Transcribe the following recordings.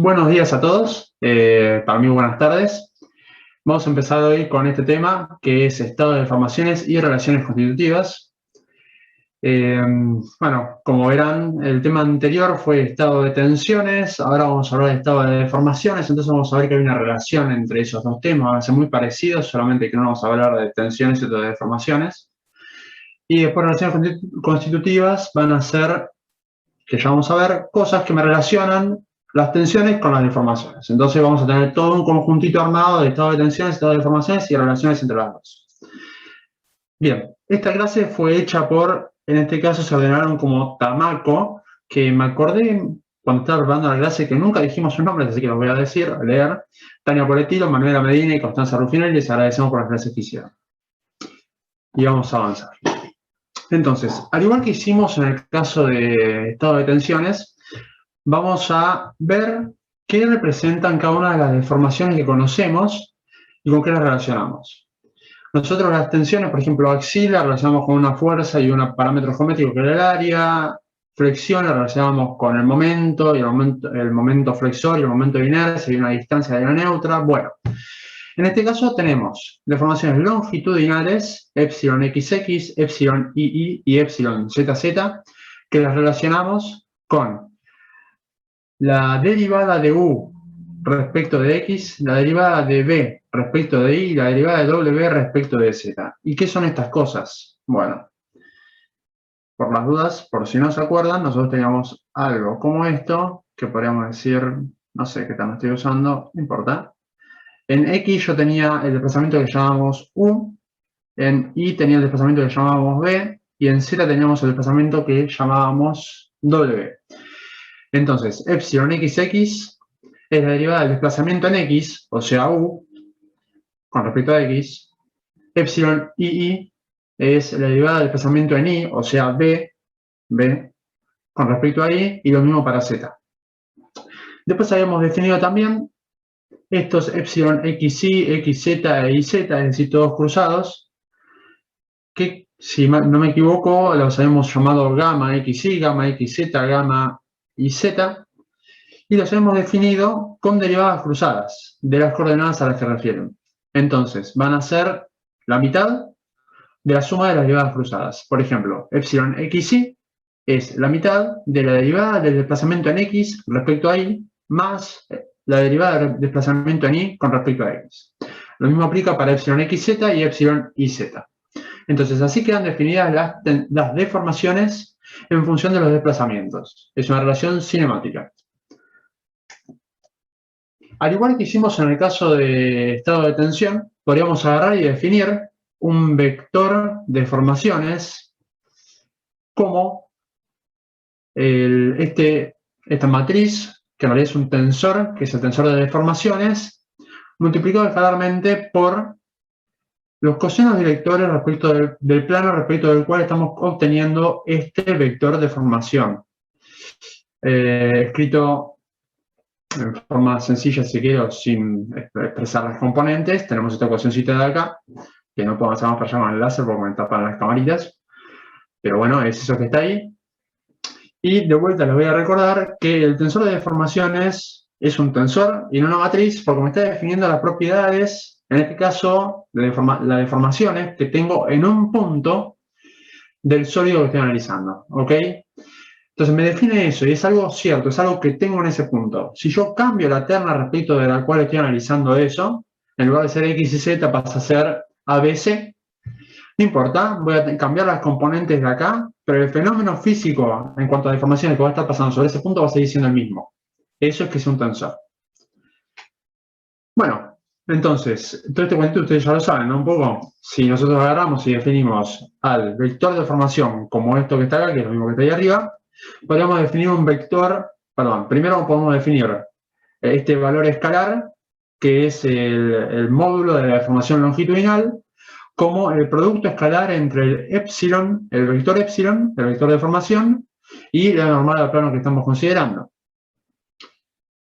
Buenos días a todos, para mí buenas tardes. Vamos a empezar hoy con este tema que es estado de deformaciones y relaciones constitutivas. Bueno, como verán, el tema anterior fue estado de tensiones, ahora vamos a hablar de estado de deformaciones, entonces vamos a ver que hay una relación entre esos dos temas, van a ser muy parecidos, solamente que no vamos a hablar de tensiones y de deformaciones. Y después relaciones constitutivas van a ser, que ya vamos a ver, cosas que me relacionan las tensiones con las deformaciones. Entonces vamos a tener todo un conjuntito armado de estado de tensiones, estado de deformaciones y relaciones entre las dos. Bien, esta clase fue hecha por, en este caso se ordenaron como Tamako, que me acordé cuando estaba preparando la clase que nunca dijimos sus nombres, así que los voy a decir, a leer. Tania Poletilo, Manuela Medina y Constanza Rufinel, les agradecemos por las clases que hicieron. Y vamos a avanzar. Entonces, al igual que hicimos en el caso de estado de tensiones, vamos a ver qué representan cada una de las deformaciones que conocemos y con qué las relacionamos. Nosotros las tensiones, por ejemplo, axila, las relacionamos con una fuerza y un parámetro geométrico que era el área. Flexión la relacionamos con el momento, y el momento flexor y el momento de inercia y una distancia de la neutra. Bueno, en este caso tenemos deformaciones longitudinales, epsilon XX, epsilon II y epsilon ZZ, que las relacionamos con la derivada de U respecto de X, la derivada de B respecto de Y, la derivada de W respecto de Z. ¿Y qué son estas cosas? Bueno, por las dudas, por si no se acuerdan, nosotros teníamos algo como esto, que podríamos decir, no sé qué tal estoy usando, no importa. En X yo tenía el desplazamiento que llamábamos U, en Y tenía el desplazamiento que llamábamos B, y en Z teníamos el desplazamiento que llamábamos W. Entonces, epsilon XX es la derivada del desplazamiento en X, o sea U, con respecto a X. Epsilon II es la derivada del desplazamiento en Y, o sea B, con respecto a Y, y lo mismo para Z. Después habíamos definido también estos epsilon XY, XZ e YZ, es decir, todos cruzados, que si no me equivoco los habíamos llamado gamma XY, gamma XZ, gamma YZ, y los hemos definido con derivadas cruzadas de las coordenadas a las que refieren. Entonces, van a ser la mitad de la suma de las derivadas cruzadas. Por ejemplo, epsilon XY es la mitad de la derivada del desplazamiento en X respecto a Y, más la derivada del desplazamiento en Y con respecto a X. Lo mismo aplica para epsilon XZ y epsilon YZ. Entonces, así quedan definidas las deformaciones en función de los desplazamientos. Es una relación cinemática. Al igual que hicimos en el caso de estado de tensión, podríamos agarrar y definir un vector de deformaciones como esta matriz, que en realidad es un tensor, que es el tensor de deformaciones, multiplicado escalarmente por los cosenos directores respecto del plano respecto del cual estamos obteniendo este vector de deformación. Escrito en forma sencilla, si quiero, sin expresar las componentes, tenemos esta ecuacióncita de acá, que no podemos hacer más para llamar el láser porque me tapan las camaritas, pero bueno, es eso que está ahí. Y de vuelta les voy a recordar que el tensor de deformaciones es un tensor y no una matriz, porque me está definiendo las propiedades, en este caso, las deformaciones que tengo en un punto del sólido que estoy analizando, ¿ok? Entonces me define eso y es algo cierto, es algo que tengo en ese punto. Si yo cambio la terna respecto de la cual estoy analizando eso, en lugar de ser X y Z pasa a ser ABC, no importa, voy a cambiar las componentes de acá, pero el fenómeno físico en cuanto a deformaciones que va a estar pasando sobre ese punto va a seguir siendo el mismo. Eso es que es un tensor. Bueno, entonces, todo este cuento ustedes ya lo saben, ¿no? Un poco. Si nosotros agarramos y definimos al vector de deformación como esto que está acá, que es lo mismo que está ahí arriba, podríamos definir un vector, primero podemos definir este valor escalar, que es el módulo de la deformación longitudinal, como el producto escalar entre el epsilon, el vector de deformación, y la normal al plano que estamos considerando.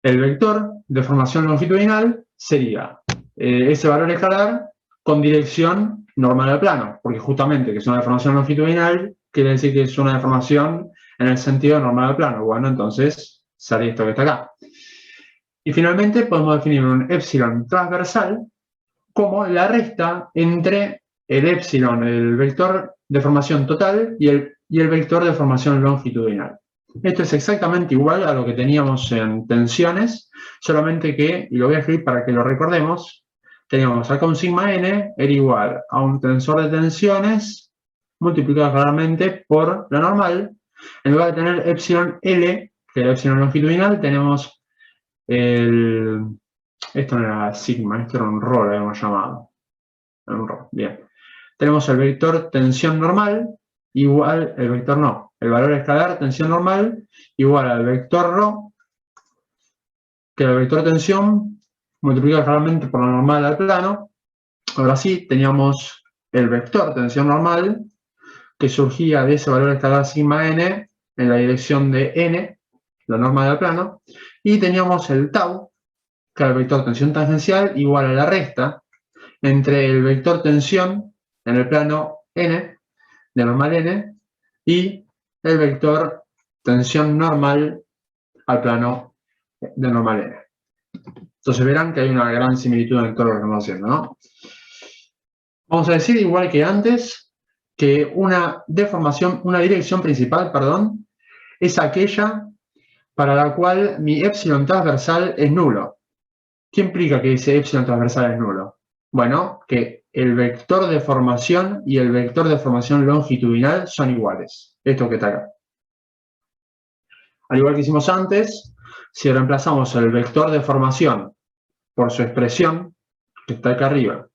El vector de deformación longitudinal sería ese valor escalar con dirección normal al plano, porque justamente que es una deformación longitudinal quiere decir que es una deformación en el sentido normal al plano. Bueno, entonces sale esto que está acá. Y finalmente podemos definir un epsilon transversal como la resta entre el epsilon, el vector de formación total, y el vector de formación longitudinal. Esto es exactamente igual a lo que teníamos en tensiones, solamente que, y lo voy a escribir para que lo recordemos, teníamos acá un sigma n era igual a un tensor de tensiones multiplicado claramente por la normal. En lugar de tener epsilon L, que era epsilon longitudinal, tenemos esto no era sigma, esto era un rho, lo habíamos llamado. Un rho, bien. Tenemos el vector tensión normal igual, el vector no, el valor escalar tensión normal igual al vector rho, que el vector tensión multiplicado claramente por la normal al plano. Ahora sí, teníamos el vector tensión normal que surgía de ese valor escalar sigma n en la dirección de n, la normal al plano, y teníamos el tau, que era el vector tensión tangencial, igual a la resta entre el vector tensión en el plano n, de normal n, y el vector tensión normal al plano de normal n. Entonces verán que hay una gran similitud en todo lo que estamos haciendo, ¿no? Vamos a decir, igual que antes, que una deformación, una dirección principal, perdón, es aquella para la cual mi epsilon transversal es nulo. ¿Qué implica que ese epsilon transversal es nulo? Bueno, que el vector de formación y el vector de formación longitudinal son iguales. Esto que está acá. Al igual que hicimos antes, si reemplazamos el vector de formación por su expresión, que está acá arriba,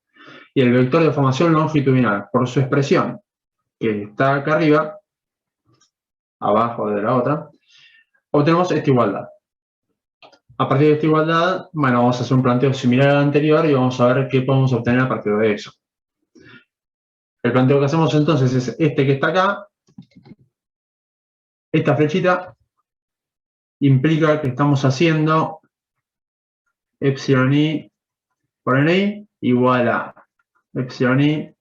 y el vector de formación longitudinal por su expresión, que está acá arriba, abajo de la otra, obtenemos esta igualdad. A partir de esta igualdad, bueno, vamos a hacer un planteo similar al anterior y vamos a ver qué podemos obtener a partir de eso. El planteo que hacemos entonces es este que está acá. Esta flechita implica que estamos haciendo epsilon i por ni igual a epsilon i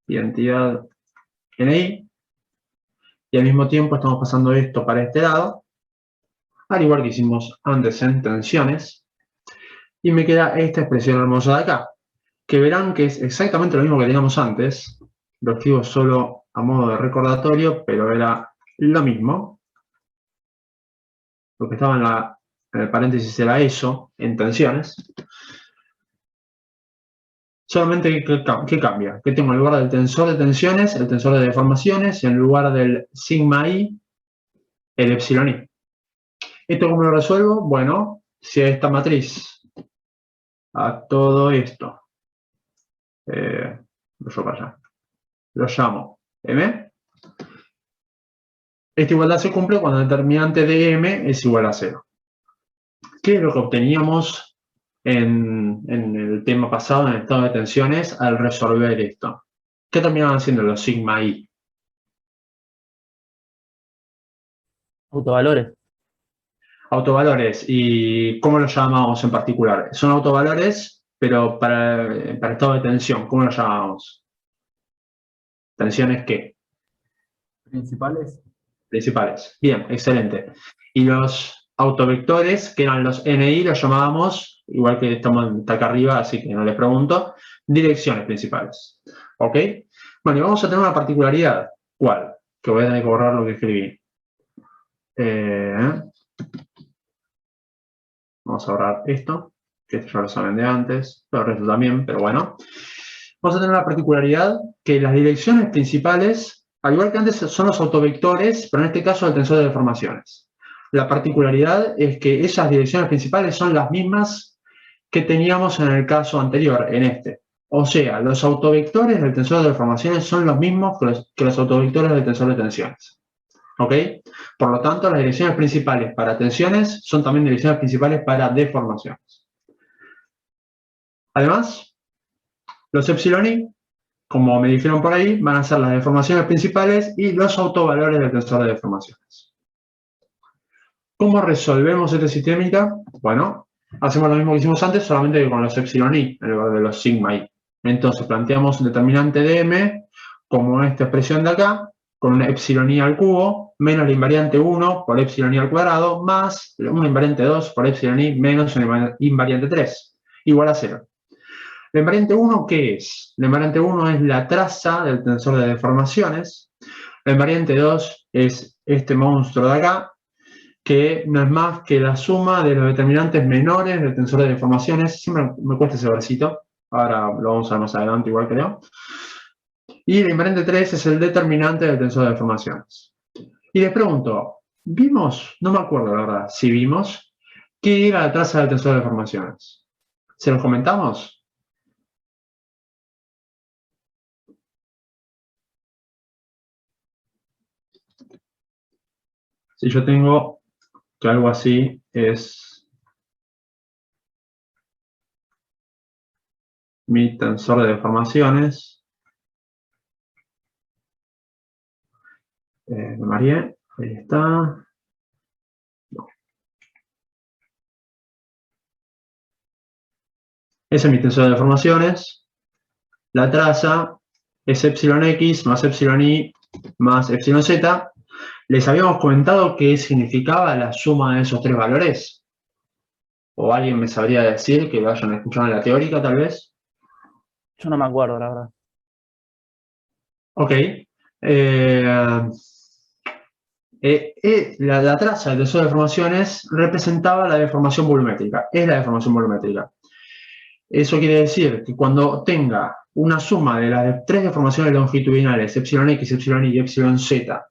identidad ni, y al mismo tiempo estamos pasando esto para este lado, al igual que hicimos antes en tensiones, y me queda esta expresión hermosa de acá, que verán que es exactamente lo mismo que teníamos antes. Lo escribo solo a modo de recordatorio, pero era lo mismo. Lo que estaba en el paréntesis era eso, en tensiones. Solamente, ¿qué cambia? Que tengo en lugar del tensor de tensiones, el tensor de deformaciones, y en lugar del sigma i, el epsilon i. ¿Esto cómo lo resuelvo? Bueno, si a esta matriz, a todo esto, lo llamo M, esta igualdad se cumple cuando el determinante de M es igual a 0. ¿Qué es lo que obteníamos en el tema pasado, en el estado de tensiones, al resolver esto? ¿Qué terminaban siendo los sigma i? Autovalores. Autovalores. ¿Y cómo los llamamos en particular? Son autovalores, pero para estado de tensión. ¿Cómo los llamamos? ¿Tensiones qué? Principales. Principales. Bien, excelente. Y los autovectores, que eran los NI, los llamábamos, igual que está acá arriba, así que no les pregunto, direcciones principales. ¿Ok? Bueno, y vamos a tener una particularidad. ¿Cuál? Que voy a tener que borrar lo que escribí. Vamos a borrar esto, que esto ya lo saben de antes, pero el resto también, pero bueno. Vamos a tener una particularidad que las direcciones principales, al igual que antes, son los autovectores, pero en este caso el tensor de deformaciones. La particularidad es que esas direcciones principales son las mismas que teníamos en el caso anterior, en este. O sea, los autovectores del tensor de deformaciones son los mismos que los autovectores del tensor de tensiones. ¿Ok? Por lo tanto, las direcciones principales para tensiones son también direcciones principales para deformaciones. Además, los epsilon i, como me dijeron por ahí, van a ser las deformaciones principales y los autovalores del tensor de deformaciones. ¿Cómo resolvemos esta sistemática? Bueno, hacemos lo mismo que hicimos antes, solamente que con los epsilon i en lugar de los sigma i. Entonces planteamos un determinante de m como esta expresión de acá, con un epsilon i al cubo, menos la invariante 1 por epsilon i al cuadrado, más una invariante 2 por epsilon i menos una invariante 3, igual a 0. La invariante 1, ¿qué es? La invariante 1 es la traza del tensor de deformaciones. La invariante 2 es este monstruo de acá, que no es más que la suma de los determinantes menores del tensor de deformaciones. Siempre me cuesta ese versito, ahora lo vamos a ver más adelante igual creo. Y la invariante 3 es el determinante del tensor de deformaciones. Y les pregunto, ¿vimos? No me acuerdo la verdad, si vimos, ¿qué era la traza del tensor de deformaciones? ¿Se los comentamos? Si yo tengo que algo así es mi tensor de deformaciones, me mareé, ahí está. No. Ese es mi tensor de deformaciones. La traza es epsilon x más epsilon y más epsilon z. Les habíamos comentado qué significaba la suma de esos tres valores. ¿O alguien me sabría decir que lo hayan escuchado en la teórica, tal vez? Yo no me acuerdo, la verdad. Ok. La traza del tensor de deformaciones representaba la deformación volumétrica. Es la deformación volumétrica. Eso quiere decir que cuando tenga una suma de las tres deformaciones longitudinales, epsilon x, epsilon y epsilon z,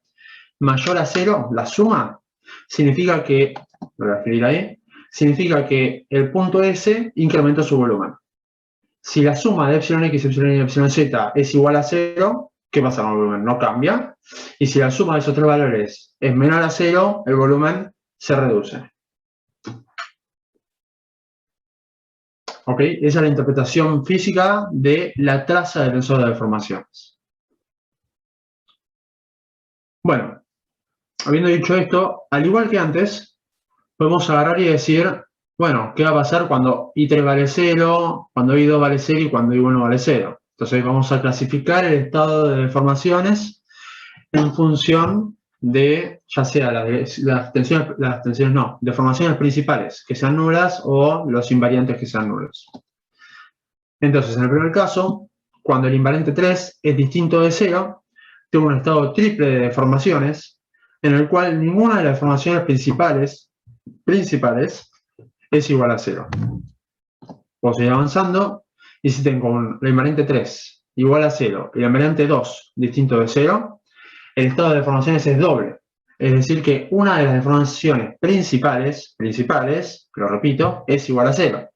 mayor a 0, la suma, significa que, lo voy a escribir ahí, significa que el punto S incrementó su volumen. Si la suma de epsilon x, epsilon y epsilon z es igual a 0, ¿qué pasa con el volumen? No cambia. Y si la suma de esos tres valores es menor a 0, el volumen se reduce. ¿Ok? Esa es la interpretación física de la traza del tensor de deformaciones. Bueno, habiendo dicho esto, al igual que antes, podemos agarrar y decir, bueno, ¿qué va a pasar cuando I3 vale 0, cuando I2 vale 0 y cuando I1 vale 0? Entonces vamos a clasificar el estado de deformaciones en función de, ya sea deformaciones principales que sean nulas o los invariantes que sean nulos. Entonces, en el primer caso, cuando el invariante 3 es distinto de 0, tengo un estado triple de deformaciones, en el cual ninguna de las deformaciones principales es igual a 0. Puedo seguir avanzando, y si tengo la invariante 3 igual a 0 y la invariante 2 distinto de 0, el estado de deformaciones es doble. Es decir, que una de las deformaciones principales, lo repito, es igual a 0.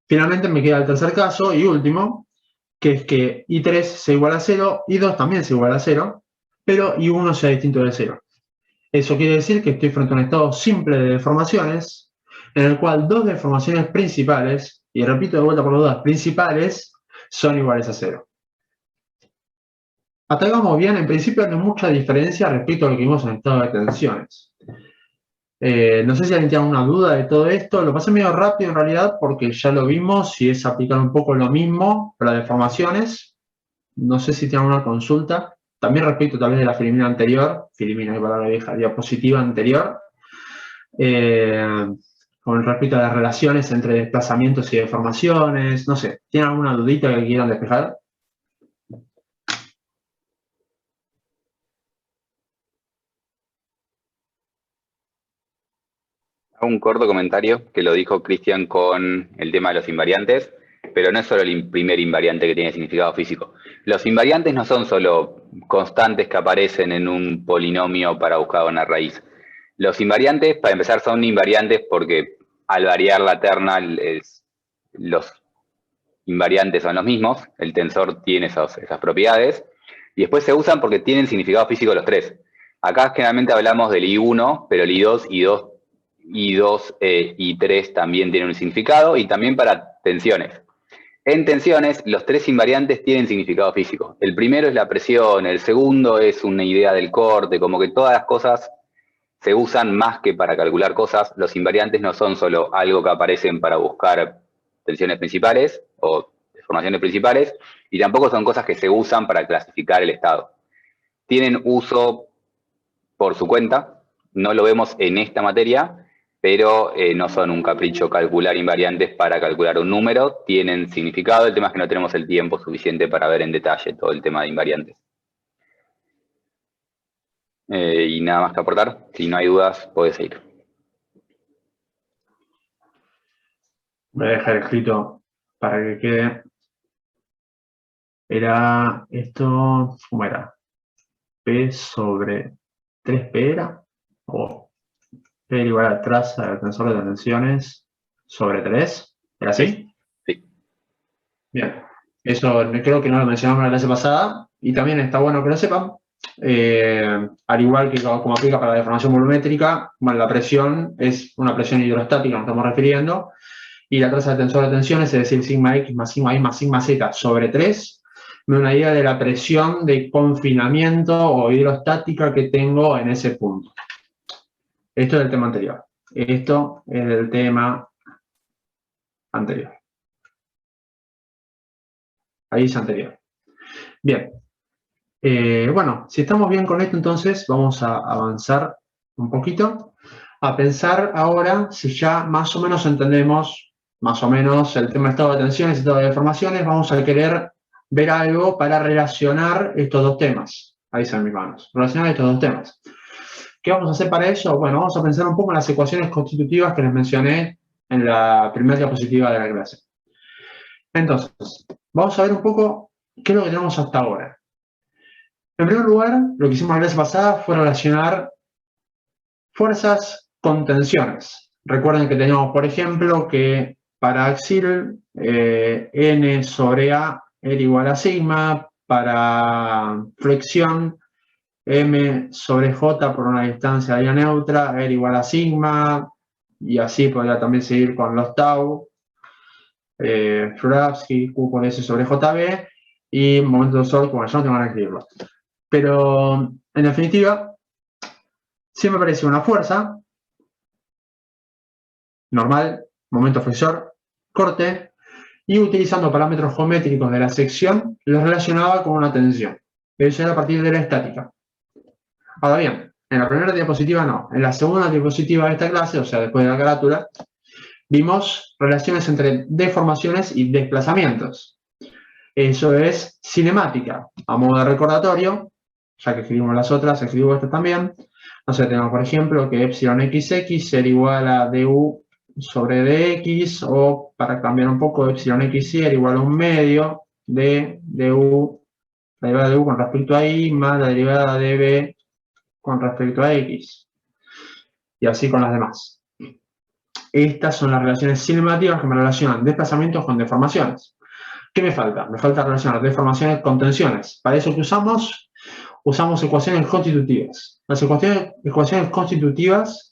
Finalmente me queda el tercer caso y último, que es que I3 sea igual a 0, I2 también sea igual a 0, pero I1 sea distinto de 0. Eso quiere decir que estoy frente a un estado simple de deformaciones, en el cual dos deformaciones principales, y repito de vuelta por las dudas, principales, son iguales a 0. Hasta ahí vamos bien, en principio no hay mucha diferencia respecto a lo que vimos en el estado de tensiones. No sé si alguien tiene alguna duda de todo esto, lo pasé medio rápido en realidad porque ya lo vimos y es aplicar un poco lo mismo para deformaciones. No sé si tienen alguna consulta. También respecto tal vez de la filimina anterior, filimina, qué palabra vieja, diapositiva anterior, con respecto a las relaciones entre desplazamientos y deformaciones, no sé, ¿tienen alguna dudita que quieran despejar? Un corto comentario que lo dijo Cristian con el tema de los invariantes, pero no es solo el primer invariante que tiene significado físico. Los invariantes no son solo constantes que aparecen en un polinomio para buscar una raíz. Los invariantes, para empezar, son invariantes porque al variar la terna, los invariantes son los mismos, el tensor tiene esas propiedades, y después se usan porque tienen significado físico los tres. Acá generalmente hablamos del I1, pero el I2 y 3 también tienen un significado, y también para tensiones. En tensiones, los tres invariantes tienen significado físico. El primero es la presión, el segundo es una idea del corte, como que todas las cosas se usan más que para calcular cosas. Los invariantes no son solo algo que aparecen para buscar tensiones principales o deformaciones principales, y tampoco son cosas que se usan para clasificar el estado. tienen uso por su cuenta, no lo vemos en esta materia, pero no son un capricho calcular invariantes para calcular un número, tienen significado, el tema es que no tenemos el tiempo suficiente para ver en detalle todo el tema de invariantes. Y nada más que aportar, si no hay dudas, puedes seguir. Voy a dejar escrito para que quede. Era esto, ¿cómo era? P sobre 3P era, o P era igual a traza del tensor de tensiones sobre 3, ¿era así? Sí. Bien, eso creo que no lo mencionamos en la clase pasada, y también está bueno que lo sepan. Al igual que como aplica para la deformación volumétrica, bueno, la presión es una presión hidrostática, nos estamos refiriendo, y la traza del tensor de tensiones, es decir, sigma X más sigma Y más sigma Z sobre 3, me da una idea de la presión de confinamiento o hidrostática que tengo en ese punto. Esto es el tema anterior. Esto es el tema anterior. Ahí es anterior. Bien. Bueno, si estamos bien con esto, entonces vamos a avanzar un poquito, a pensar ahora si ya más o menos entendemos, más o menos, el tema de estado de tensiones y estado de deformaciones, vamos a querer ver algo para relacionar estos dos temas. Ahí están mis manos. Relacionar estos dos temas. ¿Qué vamos a hacer para eso? Bueno, vamos a pensar un poco en las ecuaciones constitutivas que les mencioné en la primera diapositiva de la clase. Entonces, vamos a ver un poco qué es lo que tenemos hasta ahora. En primer lugar, lo que hicimos la clase pasada fue relacionar fuerzas con tensiones. Recuerden que teníamos, por ejemplo, que para axil N sobre A era igual a sigma, para flexión M sobre J por una distancia de área neutra era igual a sigma, y así podría también seguir con los tau, Florovsky, Q por S sobre JB, y momento de sol, como yo no tengo que escribirlo. Pero, en definitiva, siempre aparece una fuerza normal, momento flexor, corte, y utilizando parámetros geométricos de la sección, los relacionaba con una tensión. Eso era a partir de la estática. Ahora bien, en la primera diapositiva no. En la segunda diapositiva de esta clase, o sea, después de la carátula, vimos relaciones entre deformaciones y desplazamientos. Eso es cinemática. A modo de recordatorio, ya que escribimos las otras, escribo esta también. O sea, tenemos, por ejemplo, que epsilon XX será igual a du sobre dx, o para cambiar un poco, epsilon XY era igual a un medio de du, la derivada de u con respecto a y, más la derivada de b con respecto a x. Y así con las demás. Estas son las relaciones cinemáticas que me relacionan desplazamientos con deformaciones. ¿Qué me falta? Me falta relacionar deformaciones con tensiones. Para eso que usamos ecuaciones constitutivas. Las ecuaciones constitutivas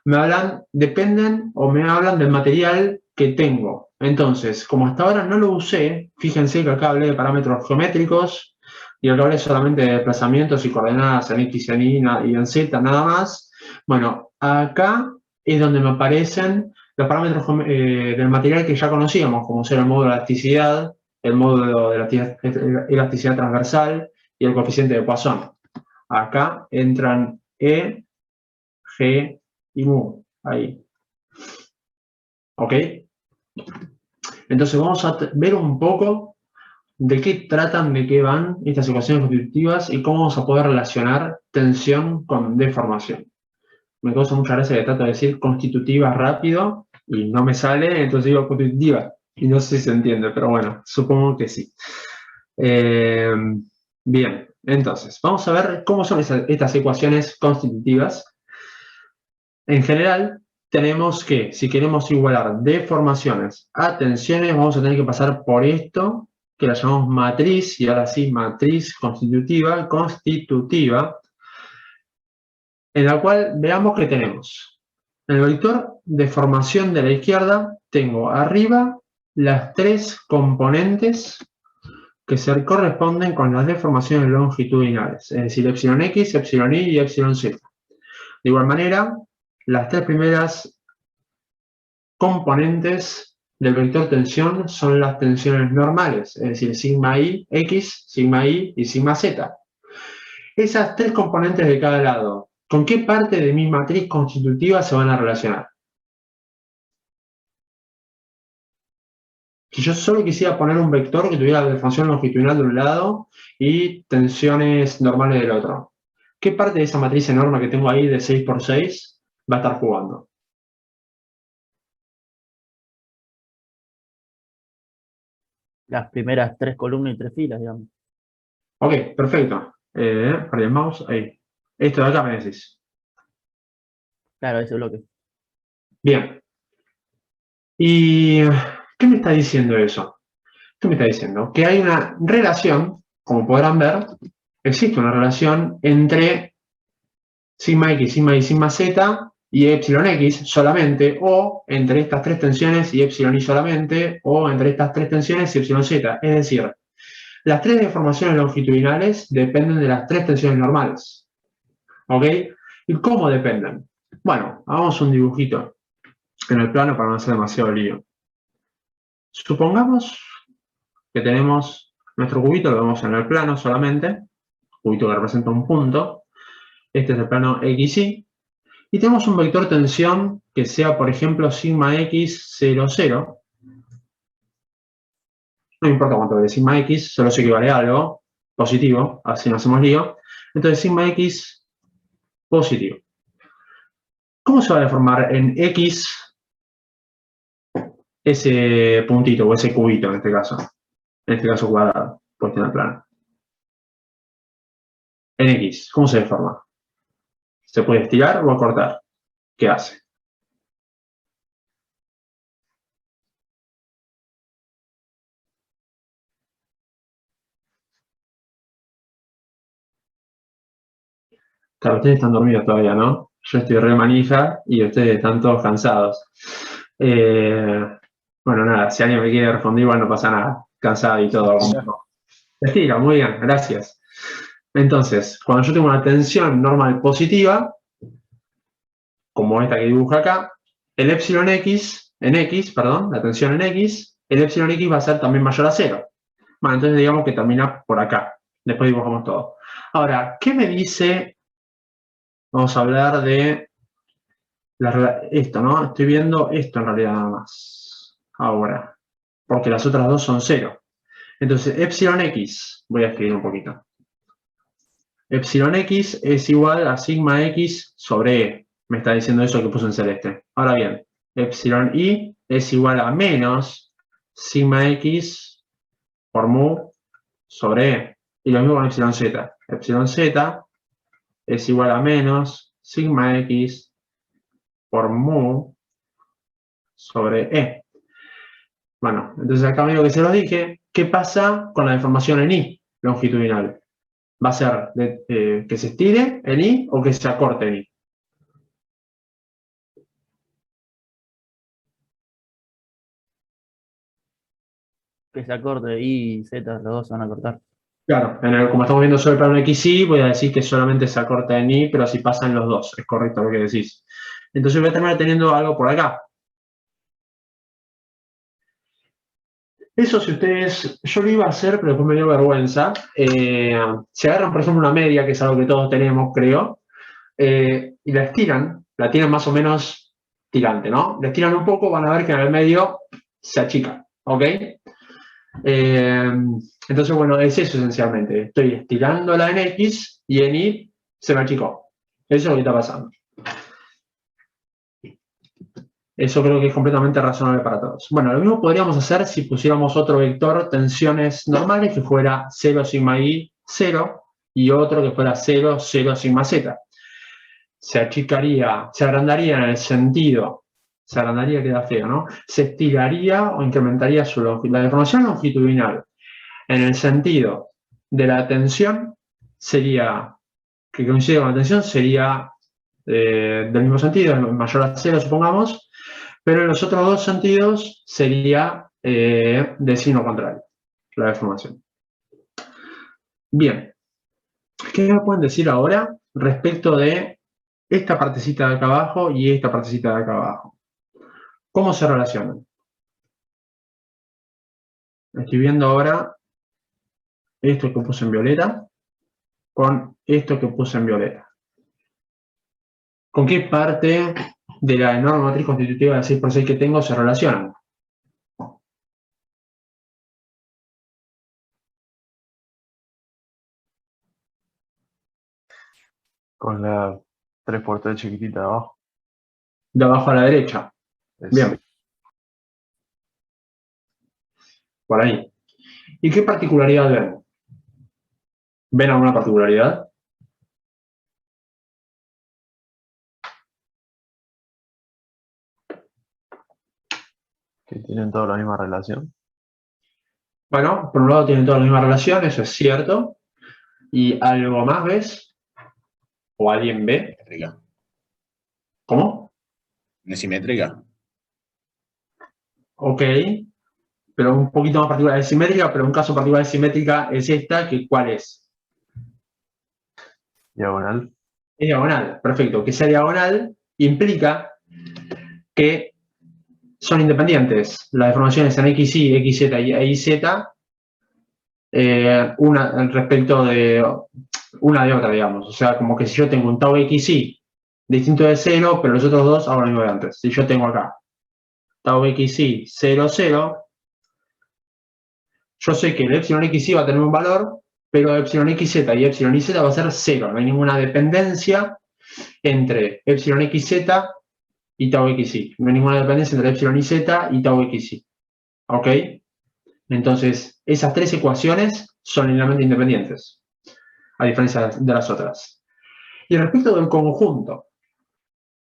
me hablan, dependen o me hablan del material que tengo. Entonces, como hasta ahora no lo usé, fíjense que acá hablé de parámetros geométricos y acá hablé solamente de desplazamientos y coordenadas en X, en Y y en Z nada más. Bueno, acá es donde me aparecen los parámetros del material que ya conocíamos, como ser el módulo de elasticidad, el módulo de la elasticidad transversal y el coeficiente de Poisson. Acá entran E, G y mu. Ahí. ¿Ok? Entonces vamos a ver un poco de qué tratan, de qué van estas ecuaciones constitutivas y cómo vamos a poder relacionar tensión con deformación. Me causa mucha gracia que trato de decir constitutiva rápido y no me sale, entonces digo constitutiva. Y no sé si se entiende, pero bueno, supongo que sí. Bien, entonces, vamos a ver cómo son estas ecuaciones constitutivas. En general, tenemos que, si queremos igualar deformaciones a tensiones, vamos a tener que pasar por esto, que la llamamos matriz, y ahora sí, matriz constitutiva, en la cual veamos que tenemos. En el vector de formación de la izquierda, tengo arriba las tres componentes que se corresponden con las deformaciones longitudinales, es decir, epsilon X, epsilon Y y epsilon Z. De igual manera, las tres primeras componentes del vector tensión son las tensiones normales, es decir, sigma Y X, sigma Y y sigma Z. esas tres componentes de cada lado, ¿con qué parte de mi matriz constitutiva se van a relacionar? Si yo solo quisiera poner un vector que tuviera deformación longitudinal de un lado y tensiones normales del otro, ¿qué parte de esa matriz enorme que tengo ahí de 6 por 6 va a estar jugando? Las primeras 3 columnas y 3 filas, digamos. Ok, perfecto. Perdí el mouse, ahí. Esto de acá me decís. Claro, ese bloque. Bien. ¿Y qué me está diciendo eso? ¿Qué me está diciendo? Que hay una relación, como podrán ver, existe una relación entre sigma x, sigma y sigma z y epsilon x solamente, o entre estas tres tensiones y epsilon y solamente, o entre estas tres tensiones y epsilon z. Es decir, las tres deformaciones longitudinales dependen de las tres tensiones normales. ¿Ok? ¿Y cómo dependen? Bueno, hagamos un dibujito en el plano para no hacer demasiado lío. Supongamos que tenemos nuestro cubito, lo vemos en el plano solamente, cubito que representa un punto. Este es el plano XY. Y tenemos un vector tensión que sea, por ejemplo, sigma x 0, 0. No importa cuánto vale sigma x, solo sé que vale algo positivo, así no hacemos lío. Entonces, sigma x positivo. ¿Cómo se va a deformar en x ese puntito o ese cubito en este caso cuadrado, puesto en el plano? En x, ¿cómo se deforma? ¿Se puede estirar o acortar? ¿Qué hace? Claro, ustedes están dormidos todavía, ¿no? Yo estoy re manija y ustedes están todos cansados. Bueno, nada, si alguien me quiere responder, igual no pasa nada. Cansado y todo. Estira, muy bien, gracias. Entonces, cuando yo tengo una tensión normal positiva, como esta que dibuja acá, el epsilon x, en x, perdón, la tensión en x, el epsilon x va a ser también mayor a 0. Bueno, entonces digamos que termina por acá. Después dibujamos todo. Ahora, ¿qué me dice? Vamos a hablar de esto, ¿no? Estoy viendo esto en realidad nada más. Ahora. Porque las otras dos son 0. Entonces, epsilon x, voy a escribir un poquito. Epsilon x es igual a sigma x sobre e. Me está diciendo eso que puse en celeste. Ahora bien, epsilon y es igual a menos sigma x por mu sobre e. Y lo mismo con epsilon z. Epsilon z es igual a menos sigma x por mu sobre e. Bueno, entonces acá medio que se los dije. ¿Qué pasa con la deformación en i longitudinal? ¿Va a ser que se estire en i o que se acorte en i? Que se acorte Y y Z, los dos se van a cortar. Claro, como estamos viendo sobre el plano XY, voy a decir que solamente se acorta en i, pero así pasan los dos. Es correcto lo que decís. Entonces voy a terminar teniendo algo por acá. Eso si ustedes, yo lo iba a hacer, pero después me dio vergüenza. Si agarran, por ejemplo, una media, que es algo que todos tenemos, creo, y la estiran, la tienen más o menos tirante, ¿no? La estiran un poco, van a ver que en el medio se achica, ¿ok? Entonces, bueno, es eso esencialmente. Estoy estirándola en X y en Y se me achicó. Eso es lo que está pasando. Eso creo que es completamente razonable para todos. Bueno, lo mismo podríamos hacer si pusiéramos otro vector tensiones normales que fuera 0 sigma y 0 y otro que fuera 0, 0 sigma z. Se achicaría, se agrandaría en el sentido, se agrandaría queda feo, ¿no? Se estiraría o incrementaría su longitud. La deformación longitudinal en el sentido de la tensión sería, que coincide con la tensión, sería del mismo sentido, mayor a 0 supongamos, pero en los otros dos sentidos sería de signo contrario, la deformación. Bien, ¿qué me pueden decir ahora respecto de esta partecita de acá abajo y esta partecita de acá abajo? ¿Cómo se relacionan? Estoy viendo ahora esto que puse en violeta. con esto que puse en violeta. ¿Con qué parte de la norma matriz constitutiva de 6×6 que tengo se relacionan? Con la 3×3 chiquitita de abajo. De abajo a la derecha. Bien. Por ahí. ¿Y qué particularidad ven? ¿Ven alguna particularidad? Que tienen toda la misma relación. Bueno, por un lado tienen toda la misma relación, eso es cierto. ¿Y algo más ves? ¿O alguien ve? Simétrica. ¿Cómo? ¿No es simétrica? Ok. Pero un poquito más particular de simétrica, pero un caso particular de simétrica es esta, que ¿cuál es? Diagonal. Es diagonal, perfecto. Que sea diagonal implica que son independientes. Las deformaciones en XY, XZ y YZ, una respecto de una de otra, digamos. O sea, como que si yo tengo un tau XY distinto de 0, pero los otros dos hago lo mismo de antes. Si yo tengo acá tau XY 0, 0, yo sé que el epsilon XY va a tener un valor, pero epsilon XZ y epsilon YZ va a ser 0. No hay ninguna dependencia entre epsilon XZ y tau XY. No hay ninguna dependencia entre epsilon YZ y tau XY. ¿Ok? Entonces, esas tres ecuaciones son linealmente independientes, a diferencia de las otras. Y respecto del conjunto,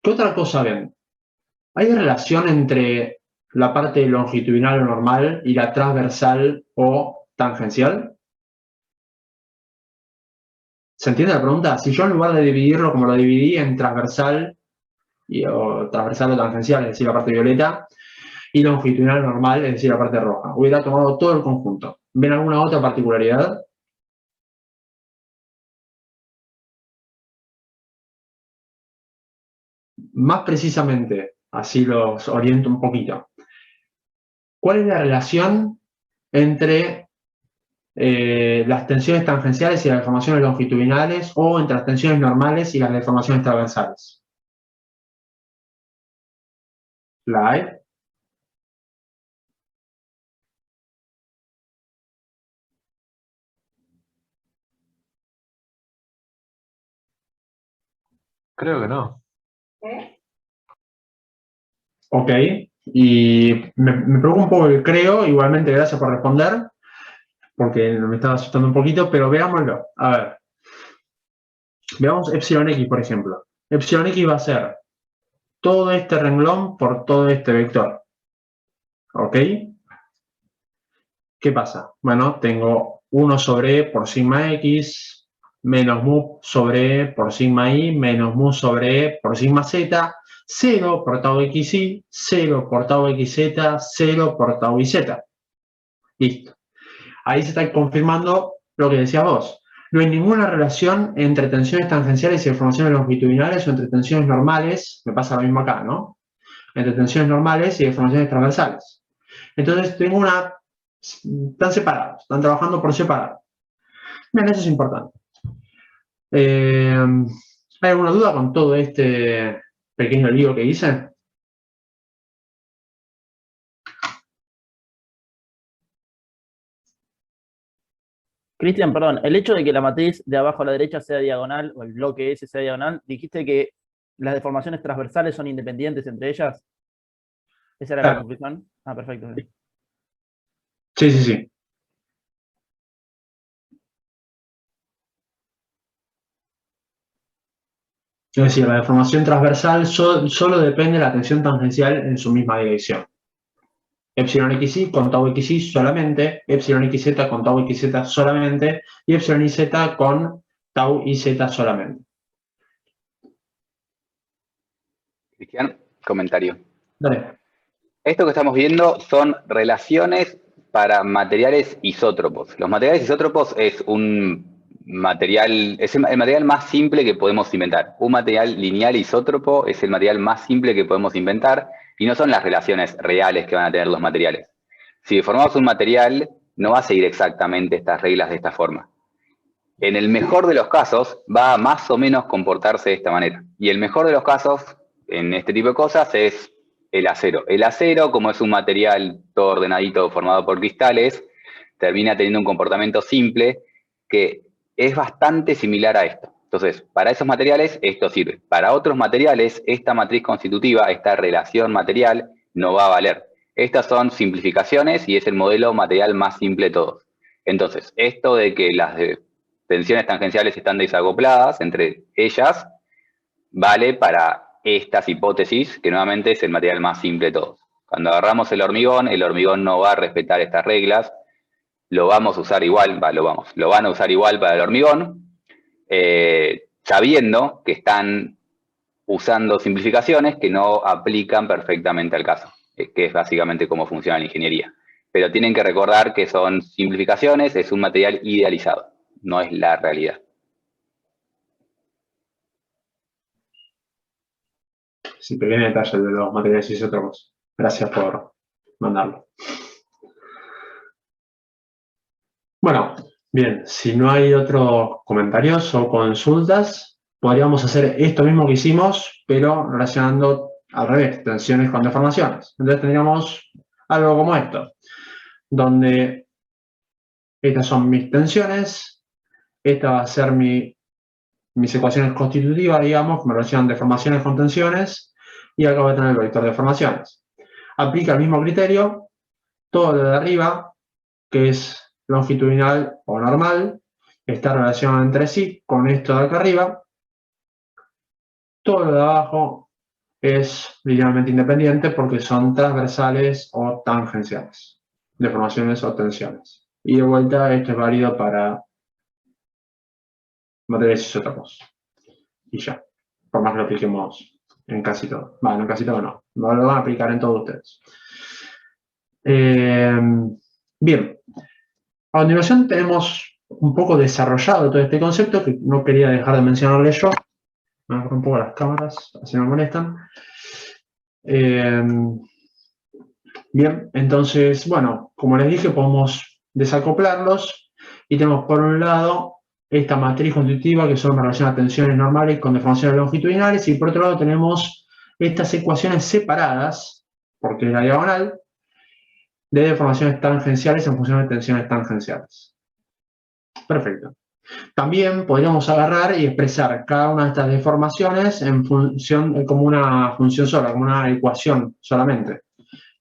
¿qué otra cosa ven? ¿Hay relación entre la parte longitudinal o normal y la transversal o tangencial? ¿Se entiende la pregunta? Si yo en lugar de dividirlo como lo dividí en transversal o transversal o tangencial, es decir, la parte violeta, y longitudinal normal, es decir, la parte roja, hubiera tomado todo el conjunto. ¿Ven alguna otra particularidad? Más precisamente, así los oriento un poquito. ¿Cuál es la relación entre las tensiones tangenciales y las deformaciones longitudinales, o entre las tensiones normales y las deformaciones transversales? ¿La hay? Creo que no. Ok. Y me preocupa un poco el creo, igualmente gracias por responder, porque me estaba asustando un poquito, pero veámoslo. A ver. Veamos epsilon x, por ejemplo. Epsilon x va a ser todo este renglón por todo este vector. ¿Ok? ¿Qué pasa? Bueno, tengo 1 sobre e por sigma x, menos mu sobre e por sigma y, menos mu sobre e por sigma z, 0 por tau xy, 0 por tau xz, 0 por tau yz. Listo. Ahí se está confirmando lo que decías vos. No hay ninguna relación entre tensiones tangenciales y deformaciones longitudinales, o entre tensiones normales, me pasa lo mismo acá, ¿no? Entre tensiones normales y deformaciones transversales. Entonces tengo una... Están separados, están trabajando por separado. Bien, eso es importante. ¿Hay alguna duda con todo este pequeño lío que hice? Cristian, perdón, el hecho de que la matriz de abajo a la derecha sea diagonal, o el bloque S sea diagonal, dijiste que las deformaciones transversales son independientes entre ellas. ¿Esa era la conclusión? Ah, perfecto. Sí, sí, sí. Es decir, la deformación transversal solo depende de la tensión tangencial en su misma dirección. Epsilon xy con tau xy solamente, epsilon xz con tau xz solamente, y epsilon yz con tau yz solamente. Cristian, comentario. Dale. Esto que estamos viendo son relaciones para materiales isótropos. Los materiales isótropos es un material, es el material más simple que podemos inventar. Un material lineal isótropo es el material más simple que podemos inventar, y no son las relaciones reales que van a tener los materiales. Si deformamos un material, no va a seguir exactamente estas reglas de esta forma. En el mejor de los casos, va a más o menos comportarse de esta manera. Y el mejor de los casos, en este tipo de cosas, es el acero. El acero, como es un material todo ordenadito formado por cristales, termina teniendo un comportamiento simple que es bastante similar a esto. Entonces, para esos materiales, esto sirve. Para otros materiales, esta matriz constitutiva, esta relación material, no va a valer. Estas son simplificaciones y es el modelo material más simple de todos. Entonces, esto de que las tensiones tangenciales están desacopladas entre ellas, vale para estas hipótesis, que nuevamente es el material más simple de todos. Cuando agarramos el hormigón no va a respetar estas reglas, lo vamos a usar igual, lo van a usar igual para el hormigón, sabiendo que están usando simplificaciones que no aplican perfectamente al caso, que es básicamente cómo funciona la ingeniería. Pero tienen que recordar que son simplificaciones, es un material idealizado, no es la realidad. Sí, pequeño detalle de los materiales isótopos. Gracias por mandarlo. Bueno, bien, si no hay otros comentarios o consultas, podríamos hacer esto mismo que hicimos, pero relacionando al revés, tensiones con deformaciones. Entonces tendríamos algo como esto, donde estas son mis tensiones, esta va a ser mis ecuaciones constitutivas, digamos, que me relacionan deformaciones con tensiones, y acá voy a tener el vector de deformaciones. Aplica el mismo criterio, todo lo de arriba, que es longitudinal o normal, está relacionado entre sí con esto de acá arriba. Todo lo de abajo es linealmente independiente porque son transversales o tangenciales, deformaciones o tensiones. Y de vuelta, esto es válido para materiales isótopos. Y ya, por más que lo apliquemos en casi todo. Bueno, en casi todo no, lo van a aplicar en todos ustedes. Bien, a continuación tenemos un poco desarrollado todo este concepto que no quería dejar de mencionarle yo. Me voy a poner un poco las cámaras, así no me molestan. Bien, entonces, bueno, como les dije, podemos desacoplarlos y tenemos por un lado esta matriz constitutiva que solo me relaciona tensiones normales con deformaciones longitudinales y por otro lado tenemos estas ecuaciones separadas, porque es la diagonal, de deformaciones tangenciales en función de tensiones tangenciales. Perfecto. También podríamos agarrar y expresar cada una de estas deformaciones en función, como una función sola, como una ecuación solamente.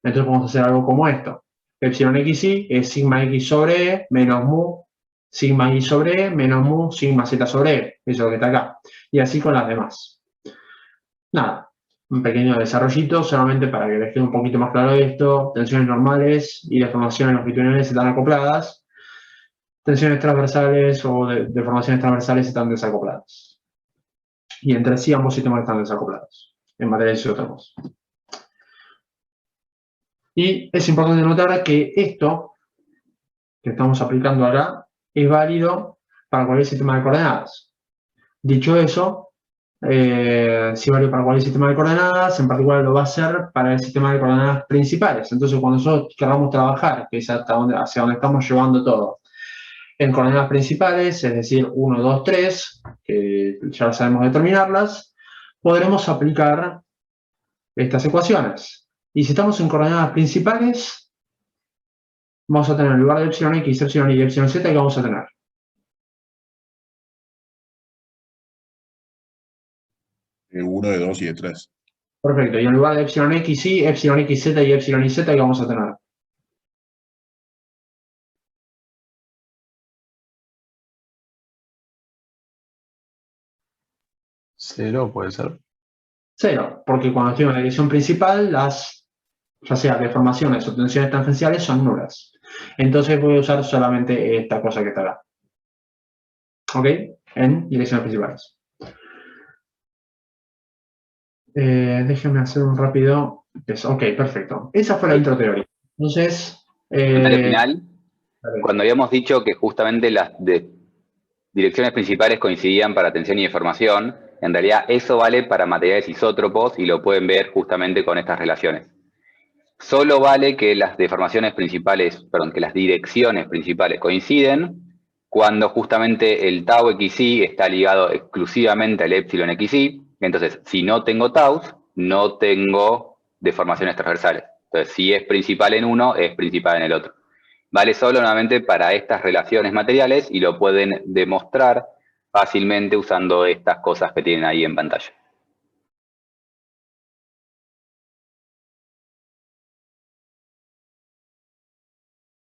Entonces podemos hacer algo como esto. Epsilon xi es sigma x sobre e menos mu sigma y sobre e menos mu sigma z sobre e. Eso es lo que está acá. Y así con las demás. Nada. Un pequeño desarrollito solamente para que les quede un poquito más claro esto. Tensiones normales y deformaciones longitudinales están acopladas. Tensiones transversales o deformaciones transversales están desacopladas. Y entre sí ambos sistemas están desacoplados en materiales isótopos. Y es importante notar que esto que estamos aplicando acá es válido para cualquier sistema de coordenadas. Dicho eso, si es válido para cualquier sistema de coordenadas, en particular lo va a ser para el sistema de coordenadas principales. Entonces, cuando nosotros queramos trabajar, que es hacia donde estamos llevando todo, en coordenadas principales, es decir, 1, 2, 3, que ya sabemos determinarlas, podremos aplicar estas ecuaciones. Y si estamos en coordenadas principales, vamos a tener en lugar de epsilon x, epsilon y epsilon z, ¿qué vamos a tener? De 1, de 2 y de 3. Perfecto. Y en lugar de epsilon x, y epsilon xz y epsilon yz, ¿qué vamos a tener? Cero puede ser. 0, porque cuando estoy en la dirección principal, las, ya sea deformaciones o tensiones tangenciales, son nulas. Entonces voy a usar solamente esta cosa que está acá. ¿Ok? En direcciones principales. Déjenme hacer un rápido. Ok, perfecto. Esa fue la intro teórica. Entonces. Comentario final. Cuando habíamos dicho que justamente las direcciones principales coincidían para tensión y deformación, en realidad eso vale para materiales isótropos y lo pueden ver justamente con estas relaciones. Solo vale que las deformaciones principales, perdón, que las direcciones principales coinciden cuando justamente el tau xi está ligado exclusivamente al epsilon xi. Entonces, si no tengo taus, no tengo deformaciones transversales. Entonces, si es principal en uno, es principal en el otro. Vale solo nuevamente para estas relaciones materiales y lo pueden demostrar fácilmente usando estas cosas que tienen ahí en pantalla.